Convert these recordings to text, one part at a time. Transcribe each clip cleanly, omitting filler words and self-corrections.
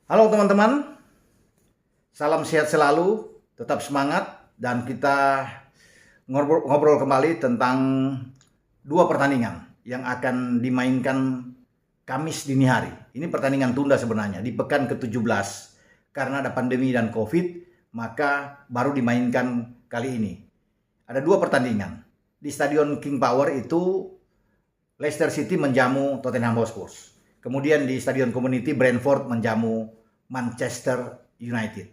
Halo teman-teman, salam sehat selalu, tetap semangat, dan kita ngobrol kembali tentang dua pertandingan yang akan dimainkan Kamis dini hari. Ini pertandingan tunda sebenarnya, di pekan ke-17. Karena ada pandemi dan Covid, maka baru dimainkan kali ini. Ada dua pertandingan. Di Stadion King Power itu Leicester City menjamu Tottenham Hotspur. Kemudian di Stadion Community Brentford menjamu Manchester United.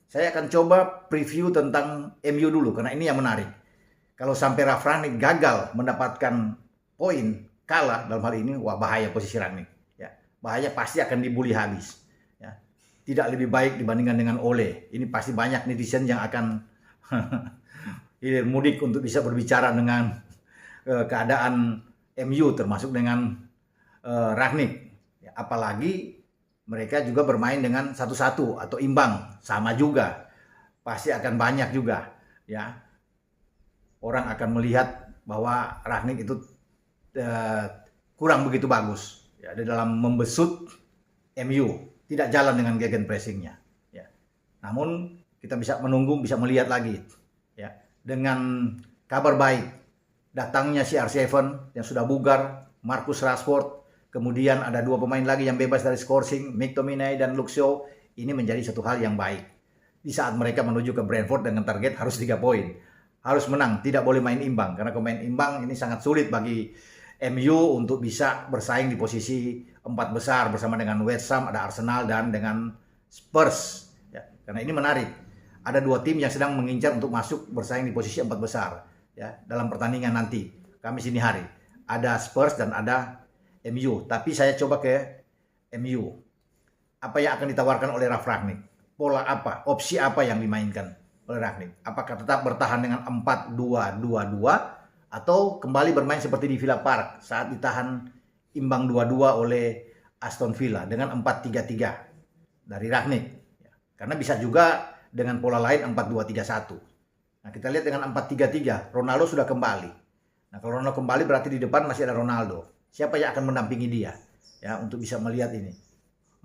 Saya akan coba preview tentang MU dulu karena ini yang menarik. Kalau sampai Ralf Rangnick gagal mendapatkan poin, kalah dalam hal ini, wah bahaya posisi Rangnick. Ya, bahaya, pasti akan dibully habis. Ya, tidak lebih baik dibandingkan dengan Ole. Ini pasti banyak netizen yang akan mudik untuk bisa berbicara dengan keadaan MU termasuk dengan Rangnick. Ya, apalagi mereka juga bermain dengan 1-1 atau imbang, sama juga. Pasti akan banyak juga, ya. Orang akan melihat bahwa Rangnick itu kurang begitu bagus, ya, di dalam membesut MU, tidak jalan dengan gegenpressingnya. Ya. Namun kita bisa menunggu, bisa melihat lagi, ya. Dengan kabar baik, datangnya CR7 yang sudah bugar, Marcus Rashford. Kemudian ada dua pemain lagi yang bebas dari scoring, McTominay dan Luke Shaw. Ini menjadi satu hal yang baik. Di saat mereka menuju ke Brentford dengan target harus 3 poin. Harus menang, tidak boleh main imbang. Karena kalau main imbang ini sangat sulit bagi MU untuk bisa bersaing di posisi 4 besar bersama dengan West Ham, ada Arsenal, dan dengan Spurs. Ya, karena ini menarik. Ada dua tim yang sedang mengincar untuk masuk bersaing di posisi 4 besar. Ya, dalam pertandingan nanti, Kamis dini hari. Ada Spurs dan ada MU, tapi saya coba ke MU. Apa yang akan ditawarkan oleh Ralf Rangnick? Pola apa? Opsi apa yang dimainkan oleh Rangnick? Apakah tetap bertahan dengan 4-2-2-2 atau kembali bermain seperti di Villa Park saat ditahan imbang 2-2 oleh Aston Villa dengan 4-3-3 dari Rangnick? Karena bisa juga dengan pola lain 4-2-3-1. Nah, kita lihat dengan 4-3-3, Ronaldo sudah kembali. Nah, kalau Ronaldo kembali berarti di depan masih ada Ronaldo. Siapa yang akan mendampingi dia, ya, untuk bisa melihat ini?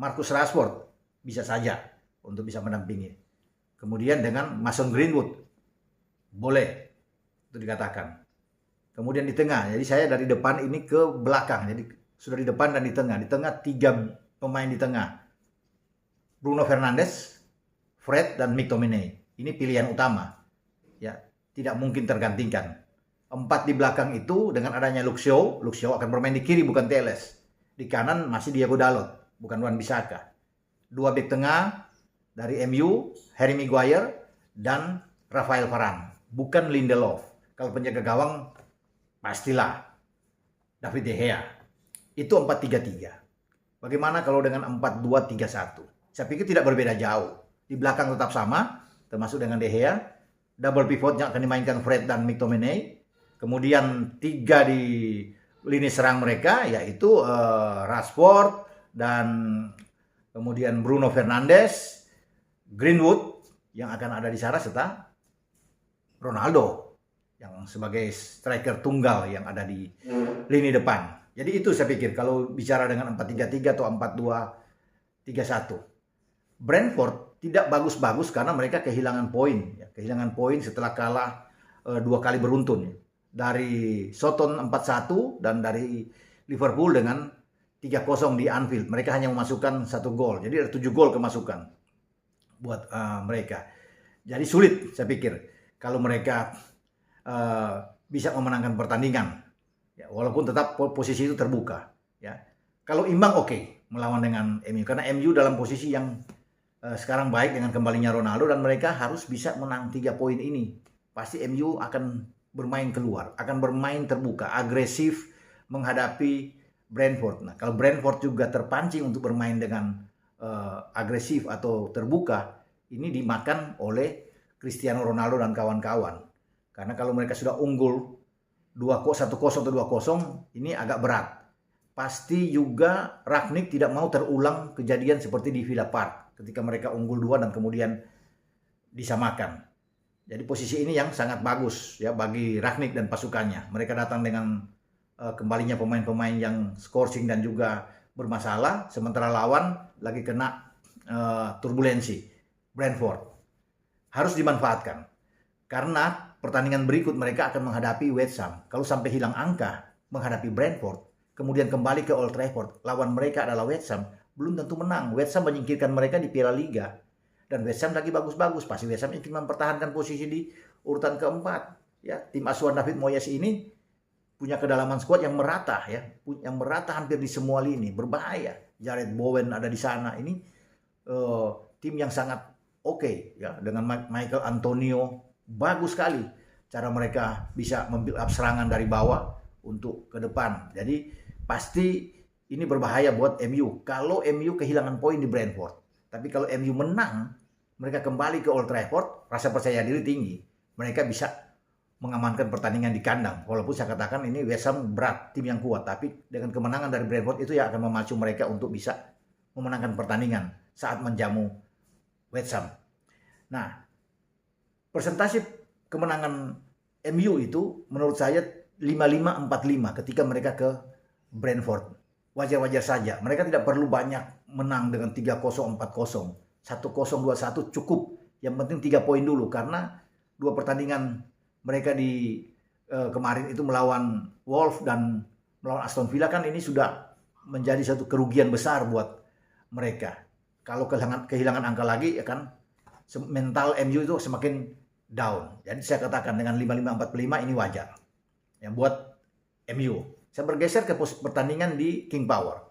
Marcus Rashford bisa saja untuk bisa mendampingi. Kemudian dengan Mason Greenwood boleh itu dikatakan. Kemudian di tengah, jadi saya dari depan ini ke belakang, jadi sudah di depan dan di tengah. Di tengah 3 pemain di tengah, Bruno Fernandes, Fred, dan McTominay. Ini pilihan utama, ya, tidak mungkin tergantikan. 4 di belakang itu dengan adanya Luke Shaw akan bermain di kiri bukan Telles. Di kanan masih Diego Dalot, bukan Wan-Bissaka. 2 bek tengah dari MU, Harry Maguire dan Rafael Varane, bukan Lindelof. Kalau penjaga gawang pastilah David De Gea. Itu 4-3-3. Bagaimana kalau dengan 4-2-3-1? Saya pikir tidak berbeda jauh. Di belakang tetap sama, termasuk dengan De Gea. Double pivotnya akan dimainkan Fred dan McTominay. Kemudian 3 di lini serang mereka, yaitu Rashford dan kemudian Bruno Fernandes, Greenwood yang akan ada di sana, serta Ronaldo yang sebagai striker tunggal yang ada di lini depan. Jadi itu saya pikir kalau bicara dengan 4-3-3 atau 4-2-3-1. Brentford tidak bagus-bagus karena mereka kehilangan poin. Kehilangan poin setelah kalah 2 kali beruntun. Dari Soton 4-1 dan dari Liverpool dengan 3-0 di Anfield. Mereka hanya memasukkan 1 gol. Jadi ada 7 gol kemasukan buat mereka. Jadi sulit saya pikir kalau mereka bisa memenangkan pertandingan. Ya, walaupun tetap posisi itu terbuka. Ya. Kalau imbang oke, melawan dengan MU. Karena MU dalam posisi yang sekarang baik dengan kembalinya Ronaldo dan mereka harus bisa menang 3 poin ini. Pasti MU akan bermain keluar, akan bermain terbuka, agresif menghadapi Brentford. Nah, kalau Brentford juga terpancing untuk bermain dengan agresif atau terbuka, ini dimakan oleh Cristiano Ronaldo dan kawan-kawan. Karena kalau mereka sudah unggul 1-0 atau 2-0, ini agak berat. Pasti juga Rangnick tidak mau terulang kejadian seperti di Villa Park ketika mereka unggul 2 dan kemudian disamakan. Jadi posisi ini yang sangat bagus ya bagi Rangnick dan pasukannya. Mereka datang dengan kembalinya pemain-pemain yang scoring dan juga bermasalah, sementara lawan lagi kena turbulensi Brentford. Harus dimanfaatkan. Karena pertandingan berikut mereka akan menghadapi West Ham. Kalau sampai hilang angka menghadapi Brentford, kemudian kembali ke Old Trafford, lawan mereka adalah West Ham, belum tentu menang. West Ham menyingkirkan mereka di Piala Liga. Dan West Ham lagi bagus-bagus. Pasti West Ham ingin mempertahankan posisi di urutan keempat. Ya, tim asuhan David Moyes ini punya kedalaman skuad yang merata ya, yang merata hampir di semua lini, berbahaya. Jared Bowen ada di sana. Ini tim yang sangat oke ya, dengan Michael Antonio. Bagus sekali cara mereka bisa membuild up serangan dari bawah untuk ke depan. Jadi pasti ini berbahaya buat MU. Kalau MU kehilangan poin di Brentford, tapi kalau MU menang, mereka kembali ke Old Trafford, rasa percaya diri tinggi. Mereka bisa mengamankan pertandingan di kandang. Walaupun saya katakan ini West Ham berat, tim yang kuat, tapi dengan kemenangan dari Brentford itu yang akan memacu mereka untuk bisa memenangkan pertandingan saat menjamu West Ham. Nah, persentase kemenangan MU itu menurut saya 55-45 ketika mereka ke Brentford. Wajar-wajar saja. Mereka tidak perlu banyak menang dengan 3-0, 4-0. 1-0, 2-1 cukup. Yang penting 3 poin dulu. Karena 2 pertandingan mereka di kemarin itu melawan Wolves dan melawan Aston Villa kan ini sudah menjadi satu kerugian besar buat mereka. Kalau kehilangan angka lagi ya kan mental MU itu semakin down. Jadi saya katakan dengan 55-45 ini wajar. Ya buat MU. Saya bergeser ke pertandingan di King Power.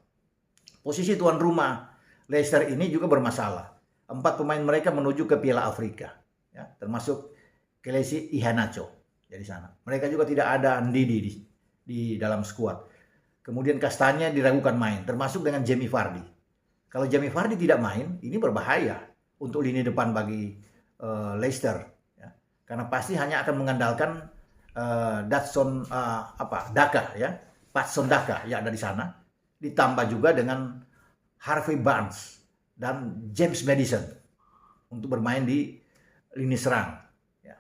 Posisi tuan rumah Leicester ini juga bermasalah. 4 pemain mereka menuju ke Piala Afrika. Ya, termasuk Kelesi Iheanacho dari sana. Mereka juga tidak ada Ndidi di dalam skuad. Kemudian Kastanya diragukan main, termasuk dengan Jamie Vardy. Kalau Jamie Vardy tidak main, ini berbahaya untuk lini depan bagi Leicester. Karena pasti hanya akan mengandalkan Daka ya, Patson Daka ya ada di sana, ditambah juga dengan Harvey Barnes dan James Maddison untuk bermain di lini serang. Ya.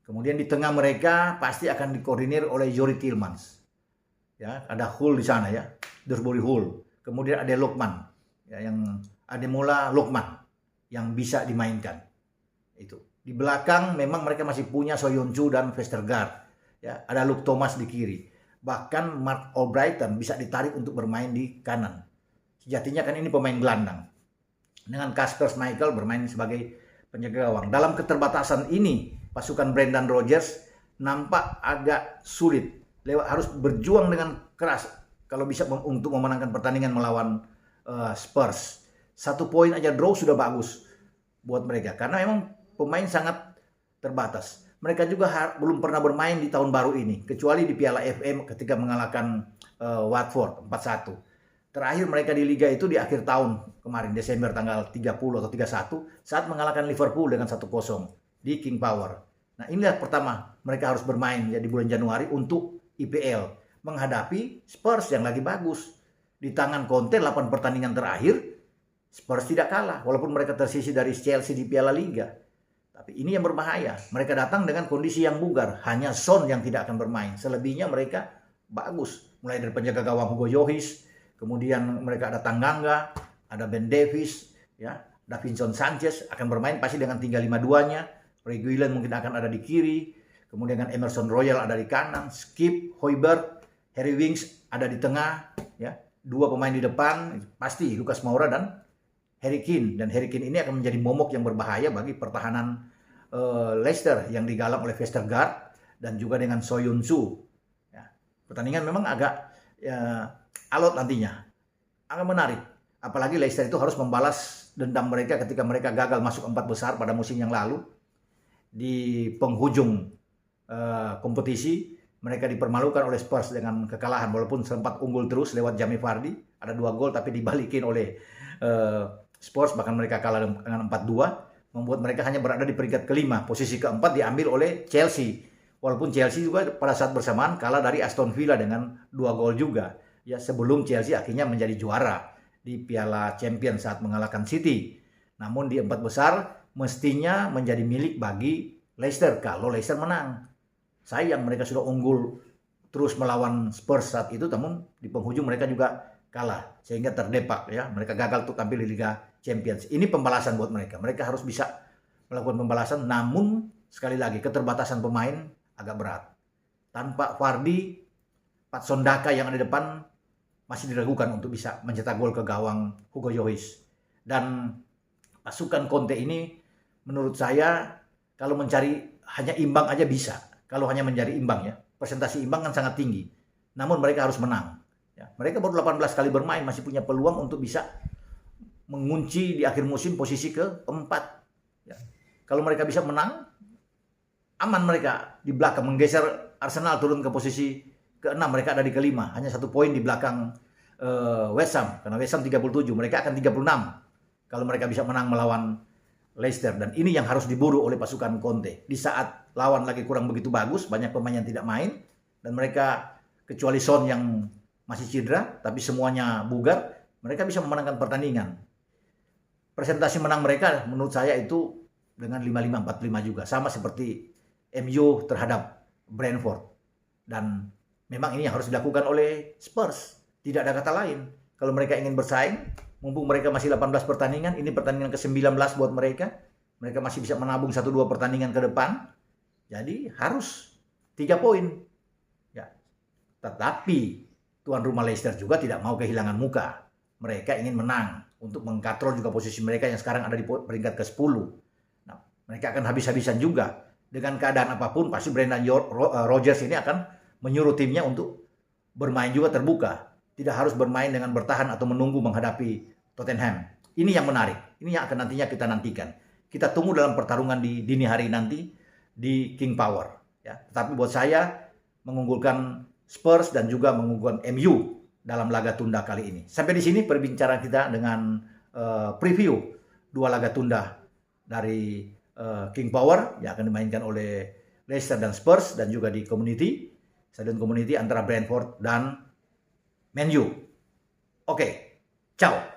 Kemudian di tengah mereka pasti akan dikoordinir oleh Youri Tielemans. Ya, ada Hull di sana ya, Dersbury Hull. Kemudian ada Lokman, ya, yang Ademola Lokman yang bisa dimainkan. Itu. Di belakang memang mereka masih punya Soyuncu dan Vestergaard. Ya, ada Luke Thomas di kiri. Bahkan Mark Albrighton bisa ditarik untuk bermain di kanan. Sejatinya kan ini pemain gelandang. Dengan Kasper Schmeichel bermain sebagai penjaga gawang. Dalam keterbatasan ini, pasukan Brendan Rodgers nampak agak sulit. Harus berjuang dengan keras kalau bisa untuk memenangkan pertandingan melawan Spurs. 1 poin aja draw sudah bagus buat mereka. Karena memang pemain sangat terbatas. Mereka juga belum pernah bermain di tahun baru ini, kecuali di Piala FA ketika mengalahkan Watford 4-1. Terakhir mereka di Liga itu di akhir tahun kemarin, Desember tanggal 30 atau 31, saat mengalahkan Liverpool dengan 1-0 di King Power. Nah inilah pertama mereka harus bermain ya di bulan Januari untuk IPL, menghadapi Spurs yang lagi bagus. Di tangan Conte 8 pertandingan terakhir, Spurs tidak kalah, walaupun mereka tersisih dari Chelsea di Piala Liga. Tapi ini yang berbahaya. Mereka datang dengan kondisi yang bugar. Hanya Son yang tidak akan bermain. Selebihnya mereka bagus. Mulai dari penjaga gawang Hugo Lloris, kemudian mereka ada Tanganga, ada Ben Davies, ya, Davinson Sanchez akan bermain pasti dengan 3-5-2-nya. Reguilon mungkin akan ada di kiri. Kemudian dengan Emerson Royal ada di kanan. Skip, Højbjerg, Harry Winks ada di tengah. Ya, 2 pemain di depan. Pasti Lucas Moura dan Harry Kane. Dan Harry Kane ini akan menjadi momok yang berbahaya bagi pertahanan Leicester yang digalang oleh Vestergaard dan juga dengan Soyuncu. Ya, pertandingan memang agak alot nantinya. Akan menarik. Apalagi Leicester itu harus membalas dendam mereka ketika mereka gagal masuk 4 besar pada musim yang lalu. Di penghujung kompetisi mereka dipermalukan oleh Spurs dengan kekalahan walaupun sempat unggul terus lewat Jamie Vardy, ada 2 gol tapi dibalikin oleh Spurs, bahkan mereka kalah dengan 4-2, membuat mereka hanya berada di peringkat kelima. Posisi keempat diambil oleh Chelsea, walaupun Chelsea juga pada saat bersamaan kalah dari Aston Villa dengan 2 gol juga ya, sebelum Chelsea akhirnya menjadi juara di Piala Champions saat mengalahkan City. Namun di 4 besar mestinya menjadi milik bagi Leicester kalau Leicester menang. Sayang mereka sudah unggul terus melawan Spurs saat itu, namun di penghujung mereka juga kalah sehingga terdepak ya. Mereka gagal untuk tampil di Liga Champions. Ini pembalasan buat mereka. Mereka harus bisa melakukan pembalasan, namun sekali lagi keterbatasan pemain agak berat. Tanpa Vardy, Patson Daka yang ada di depan masih diragukan untuk bisa mencetak gol ke gawang Hugo Lloris. Dan pasukan Conte ini menurut saya kalau mencari hanya imbang aja bisa. Kalau hanya mencari imbang ya, presentasi imbang kan sangat tinggi. Namun mereka harus menang. Ya, mereka baru 18 kali bermain, masih punya peluang untuk bisa mengunci di akhir musim posisi ke-4. Ya. Kalau mereka bisa menang, aman mereka di belakang, menggeser Arsenal turun ke posisi ke-6, mereka ada di ke-5, hanya 1 poin di belakang West Ham, karena West Ham 37, mereka akan 36 kalau mereka bisa menang melawan Leicester. Dan ini yang harus diburu oleh pasukan Conte. Di saat lawan lagi kurang begitu bagus, banyak pemain yang tidak main, dan mereka kecuali Son yang masih cedera, tapi semuanya bugar, mereka bisa memenangkan pertandingan. Presentasi menang mereka menurut saya itu dengan 5-5-4-5 juga, sama seperti MU terhadap Brentford. Dan memang ini yang harus dilakukan oleh Spurs. Tidak ada kata lain. Kalau mereka ingin bersaing, mumpung mereka masih 18 pertandingan, ini pertandingan ke-19 buat mereka. Mereka masih bisa menabung 1-2 pertandingan ke depan. Jadi harus 3 poin. Ya. Tetapi tuan rumah Leicester juga tidak mau kehilangan muka. Mereka ingin menang untuk mengkatrol juga posisi mereka yang sekarang ada di peringkat ke-10. Nah, mereka akan habis-habisan juga. Dengan keadaan apapun, pasti Brendan Rodgers ini akan menyuruh timnya untuk bermain juga terbuka. Tidak harus bermain dengan bertahan atau menunggu menghadapi Tottenham. Ini yang menarik. Ini yang akan nantinya kita nantikan. Kita tunggu dalam pertarungan di dini hari nanti di King Power. Ya. Tetapi buat saya mengunggulkan Spurs dan juga mengunggulkan MU dalam laga tunda kali ini. Sampai di sini perbincangan kita dengan preview 2 laga tunda dari King Power yang akan dimainkan oleh Leicester dan Spurs, dan juga di Stadion Community antara Brentford dan Man U. Oke, ciao.